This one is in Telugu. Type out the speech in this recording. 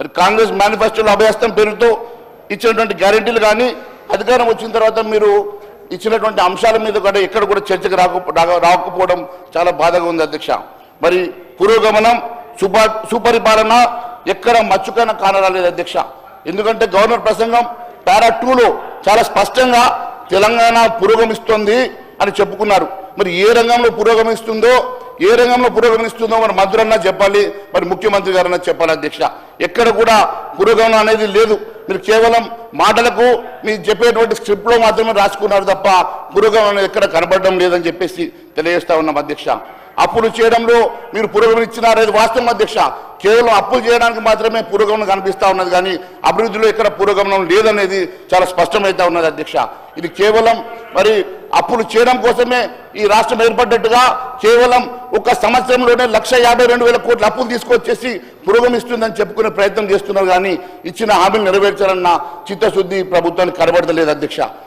మరి కాంగ్రెస్ మేనిఫెస్టోలో అభయహస్తం పేరుతో ఇచ్చినటువంటి గ్యారెంటీలు కానీ అధికారం వచ్చిన తర్వాత మీరు ఇచ్చినటువంటి అంశాల మీద కూడా ఎక్కడ కూడా చర్చకు రాకపోవడం చాలా బాధగా ఉంది అధ్యక్ష. మరి పురోగమనం సుపరిపాలన ఎక్కడ మచ్చుకైనా కానరాలేదు అధ్యక్ష. ఎందుకంటే గవర్నర్ ప్రసంగం పారా 2లో చాలా స్పష్టంగా తెలంగాణ పురోగమిస్తుంది అని చెప్పుకున్నారు. మరి ఏ రంగంలో పురోగమిస్తుందో మరి మంత్రులన్నా చెప్పాలి, మరి ముఖ్యమంత్రి గారన్నా చెప్పాలి అధ్యక్ష. ఎక్కడ కూడా పురోగమనం అనేది లేదు. మీరు కేవలం మాటలకు మీరు చెప్పేటువంటి స్క్రిప్ట్లో మాత్రమే రాసుకున్నారు తప్ప పురోగమనం ఎక్కడ కనబడడం లేదని చెప్పేసి తెలియజేస్తా ఉన్నాం అధ్యక్ష. అప్పులు చేయడంలో మీరు పురోగమనం ఇచ్చినారు, వాస్తవం అధ్యక్ష. కేవలం అప్పులు చేయడానికి మాత్రమే పురోగమనం కనిపిస్తూ ఉన్నది, కానీ అభివృద్ధిలో ఎక్కడ పురోగమనం లేదనేది చాలా స్పష్టమైతే ఉన్నది అధ్యక్ష. ఇది కేవలం మరి అప్పులు చేయడం కోసమే ఈ రాష్ట్రం ఏర్పడ్డట్టుగా కేవలం ఒక సంవత్సరంలోనే 1,52,000 కోట్ల అప్పులు తీసుకొచ్చేసి పురోగమిస్తుందని చెప్పుకునే ప్రయత్నం చేస్తున్నారు, కానీ ఇచ్చిన హామీలు నెరవేర్చాలన్న చిత్తశుద్ధి ప్రభుత్వానికి కనబడతలేదు అధ్యక్ష.